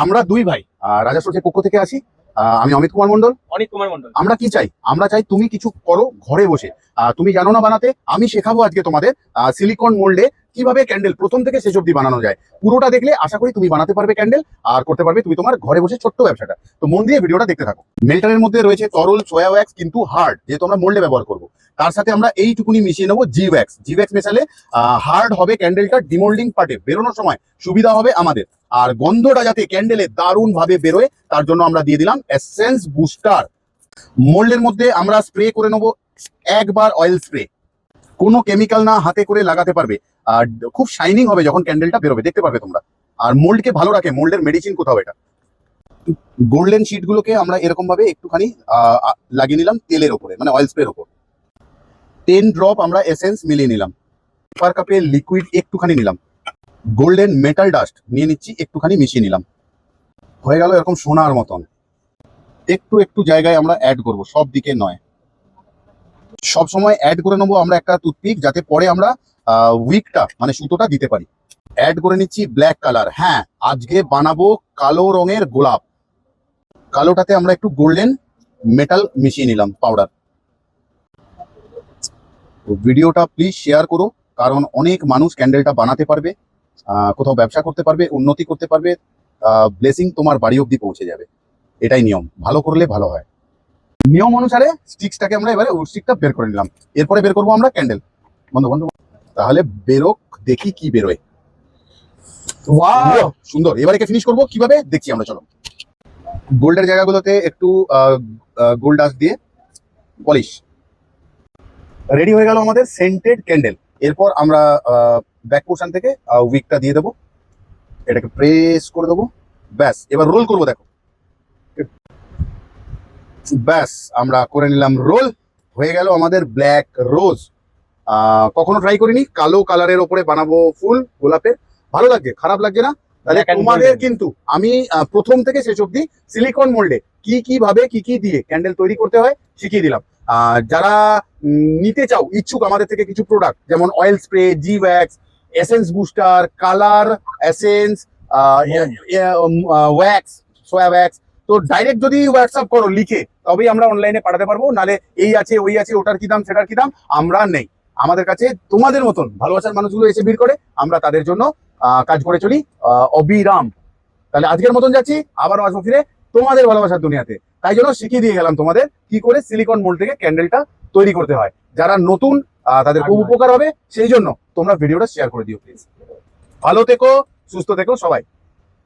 আমরা দুই ভাই রাজা সোর্সের পক্ষ থেকে আসি। আমি অমিত কুমার মন্ডল। আমরা কি চাই? আমরা চাই তুমি কিছু করো ঘরে বসে। তুমি জানো না বানাতে, আমি শেখাবো আজকে তোমাদের সিলিকন মোল্ডে কিভাবে ক্যান্ডেল প্রথম থেকে শেষ অব্দি বানানো যায়। পুরোটা দেখলে আশা করি তুমি বানাতে পারবে ক্যান্ডেল, আর করতে পারবে তুমি তোমার ঘরে বসে ছোট্ট ব্যবসাটা। তো মন দিয়ে ভিডিওটা দেখতে থাকো। মেল্টারের মধ্যে রয়েছে তরল সোয়া ওয়্যাক্স, কিন্তু হার্ড, যেহেতু আমরা মোল্ডে ব্যবহার করবো। তার সাথে আমরা এইটুকুনি মিশিয়ে নেবো জি ওয়্যাক্স। জি ওয়্যাক্স মেশালে হার্ড হবে ক্যান্ডেলটা, ডিমোল্ডিং পার্টে বেরোনোর সময় সুবিধা হবে আমাদের। আর গন্ধটা যাতে ক্যান্ডেলে দারুণ ভাবে বেরোয় তার জন্য আমরা দিয়ে দিলাম এসেন্স বুস্টার। মোল্ডের মধ্যে আমরা স্প্রে করে নেবো একবার অয়েল স্প্রে, কোনো কেমিক্যাল না, হাতে করে লাগাতে পারবে। আর খুব শাইনিং হবে যখন ক্যান্ডেলটা বেরোবে, দেখতে পারবে তোমরা। আর মোল্ডকে ভালো রাখে, মোল্ডের মেডিসিন কোথাও এটা। গোল্ডেন শিট গুলোকে আমরা এরকম ভাবে একটুখানি লাগিয়ে নিলাম তেলের ওপরে, মানে অয়েল স্প্রের ওপর। 10 ড্রপ আমরা এসেন্স মিলিয়ে নিলাম। পার কাপে লিকুইড একটুখানি নিলাম। গোল্ডেন মেটাল ডাস্ট নিয়ে নিচ্ছি, একটুখানি মিশিয়ে নিলাম। হয়ে গেল এরকম সোনার মতন। একটু একটু জায়গায় আমরা অ্যাড করব, সব দিকে নয়। সব সময় অ্যাড করে নেবো আমরা একটা টুথপিক, যাতে পরে আমরা উইকটা মানে সুতোটা দিতে পারি। অ্যাড করে নিচ্ছি ব্ল্যাক কালার। হ্যাঁ, আজকে বানাবো কালো রঙের গোলাপ। কালোটাতে আমরা একটু গোল্ডেন মেটাল মিশিয়ে নিলাম পাউডার। ভিডিওটা প্লিজ শেয়ার করো, কারণ অনেক মানুষ ক্যান্ডেলটা বানাতে পারবে, কোথাও ব্যবসা করতে পারবে, উন্নতি করতে পারবে। ব্লেসিং তোমার বাড়ি অব্দি পৌঁছে যাবে। এটাই নিয়ম, ভালো করলে ভালো হয়। নিয়ম অনুসারে স্টিক্সটাকে আমরা এবারে স্টিকটা বের করে নিলাম। এরপরে বের করবো আমরা ক্যান্ডেল। বন্ধ বন্ধ। তাহলে বেরোক, দেখি কি বেরোয়। ওয়াও, সুন্দর। এবার একে ফিনিশ করবো কিভাবে দেখছি আমরা, চলো। গোল্ডের জায়গাগুলোতে একটু গোল্ড ডাস্ট দিয়ে পলিশ। রেডি হয়ে গেল আমাদের সেন্টেড ক্যান্ডেল। এরপর আমরা ব্যাক পোর্শন থেকে উইকটা দিয়ে দেবো, এটাকে প্রেস করে দেবো। ব্যাস, এবার রোল করবো। দেখো, ব্যাস আমরা করে নিলাম রোল। হয়ে গেল আমাদের ব্ল্যাক রোজ। কখনো ট্রাই করিনি, কালো কালারের ওপরে বানাবো ফুল গোলাপের। ভালো লাগছে, খারাপ লাগছে না? তাহলে তোমাদের কিন্তু আমি প্রথম থেকে শেষ অব্দি সিলিকন মোল্ডে কি ভাবে কি দিয়ে ক্যান্ডেল তৈরি করতে হয় শিখিয়ে দিলাম। যারা নিতে চাও ইচ্ছুক আমাদের থেকে কিছু প্রোডাক্ট, যেমন oil spray, G wax, essence booster, colour essence, wax, soya wax, তো ডাইরেক্ট যদি হোয়াটসঅ্যাপ করো লিখে, তবেই আমরা অনলাইনে পাঠাতে পারবো। নালে এই আছে ওই আছে, ওটার কি দাম সেটার কি দাম, আমরা নেই। আমাদের কাছে তোমাদের মতন ভালোবাসার মানুষগুলো এসে ভিড় করে, আমরা তাদের জন্য কাজ করে চলি অবিরাম। তাহলে আজকের মতন যাচ্ছি, আবারও আসবো ফিরে তোমাদের ভালোবাসার দুনিয়াতে। তাই জন্য শিখিয়ে দিয়ে গেলাম তোমাদের কি করে সিলিকন মোল্ড থেকে ক্যান্ডেলটা তৈরি করতে হয়। যারা নতুন তাদের খুব উপকার হবে, সেই জন্য তোমরা ভিডিওটা শেয়ার করে দিও প্লিজ। ভালো থেকো, সুস্থ থেকো সবাই।